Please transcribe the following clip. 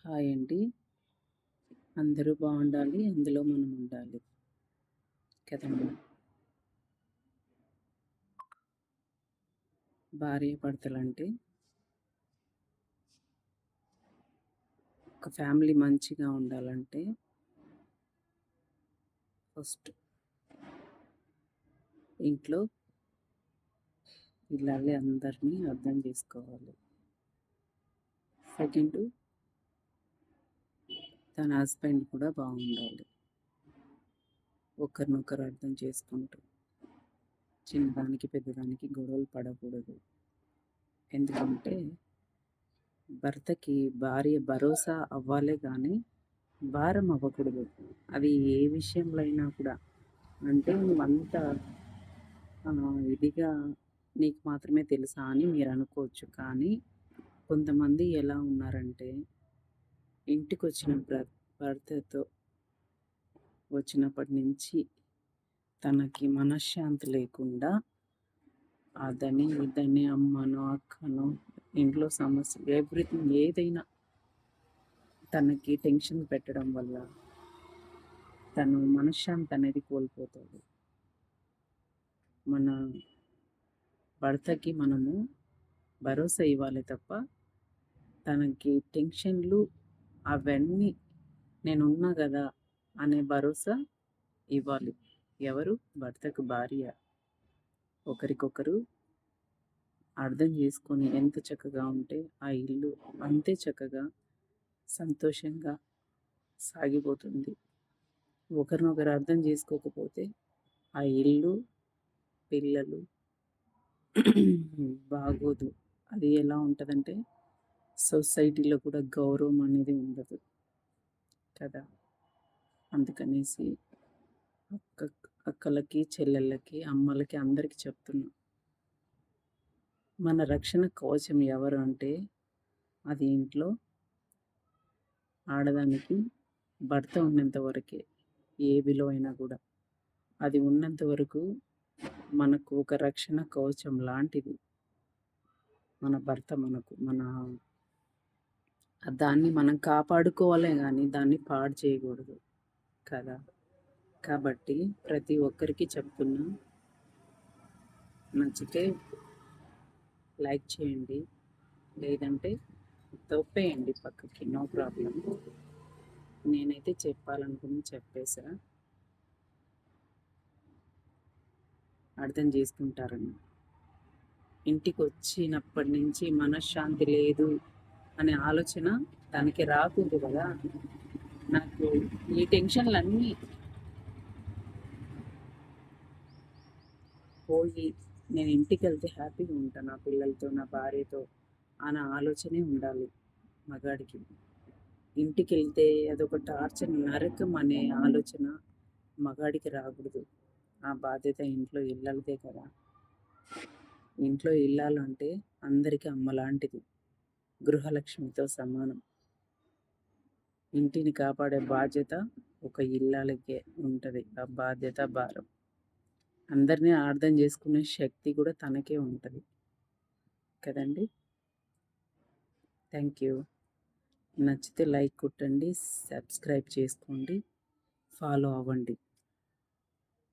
Hi అండి. అందరూ బాగుండాలి, అందులో మనం ఉండాలి కదండి. భార్యాభర్తలంటే ఒక ఫ్యామిలీ మంచిగా ఉండాలంటే ఫస్ట్ ఇంట్లో పిల్లల్ని అందరినీ అర్థం చేసుకోవాలి. సెకండ్, తన హస్బెండ్ కూడా బాగుండాలి. ఒకరినొకరు అర్థం చేసుకుంటూ చిన్నదానికి పెద్దదానికి గొడవలు పడకూడదు. ఎందుకంటే భర్తకి భార్య భరోసా అవ్వాలే కానీ భారం అవ్వకూడదు. అది ఏ విషయంలో అయినా కూడా. అంటే నువ్వంతా ఇదిగా నీకు మాత్రమే తెలుసా అని మీరు అనుకోవచ్చు. కానీ కొంతమంది ఎలా ఉన్నారంటే ఇంటికి వచ్చిన భర్తతో వచ్చినప్పటి నుంచి తనకి మనశ్శాంతి లేకుండా అదని ఇదని అమ్మనో అక్కనో ఇంట్లో సమస్యలు ఎవ్రీథింగ్ ఏదైనా తనకి టెన్షన్ పెట్టడం వల్ల తను మనశ్శాంతి అనేది కోల్పోతాడు. మన భర్తకి మనము భరోసా ఇవ్వాలి తప్ప తనకి టెన్షన్లు అవన్నీ నేనున్నా కదా అనే భరోసా ఇవ్వాలి. ఎవరు? భర్తకు భార్య. ఒకరికొకరు అర్థం చేసుకొని ఎంత చక్కగా ఉంటే ఆ ఇల్లు అంతే చక్కగా సంతోషంగా సాగిపోతుంది. ఒకరినొకరు అర్థం చేసుకోకపోతే ఆ ఇల్లు పిల్లలు బాగోదు. అది ఎలా ఉంటుందంటే సొసైటీలో కూడా గౌరవం అనేది ఉండదు కదా. అందుకనేసి అక్కలకి చెల్లెళ్ళకి అమ్మలకి అందరికీ చెప్తున్నా, మన రక్షణ కవచం ఎవరు అంటే అది ఇంట్లో ఆడదానికి భర్త ఉన్నంత వరకే. ఏ విలువ అయినా కూడా అది ఉన్నంత వరకు మనకు ఒక రక్షణ కవచం లాంటిది మన భర్త. దాన్ని మనం కాపాడుకోవాలే కానీ దాన్ని పాడు చేయకూడదు కదా. కాబట్టి ప్రతి ఒక్కరికి చెప్తున్నా, నచ్చితే లైక్ చేయండి, లేదంటే తొప్పేయండి పక్కకి, నో ప్రాబ్లం. నేనైతే చెప్పాలనుకుని చెప్పేసా, అర్థం చేసుకుంటారని. ఇంటికి వచ్చినప్పటి నుంచి మనశ్శాంతి లేదు అనే ఆలోచన తనకి రాకూడదు కదా. నాకు ఈ టెన్షన్లన్నీ పోయి నేను ఇంటికి వెళ్తే హ్యాపీగా ఉంటాను నా పిల్లలతో, నా భార్యతో అనే ఆలోచనే ఉండాలి మగాడికి. ఇంటికి వెళ్తే అదొక టార్చర్, నరకం అనే ఆలోచన మగాడికి రాకూడదు. ఆ బాధ్యత ఇంట్లో ఇళ్ళదే కదా. ఇంట్లో ఇల్లాలు అంటే అందరికీ అమ్మలాంటిది, గృహలక్ష్మితో సమానం. ఇంటిని కాపాడే బాధ్యత ఒక ఇల్లాలకే ఉంటుంది. ఆ బాధ్యత భారం అందరినీ అర్థం చేసుకునే శక్తి కూడా తనకే ఉంటుంది కదండి. Thank you. నచ్చితే లైక్ కొట్టండి, సబ్స్క్రైబ్ చేసుకోండి, ఫాలో అవ్వండి.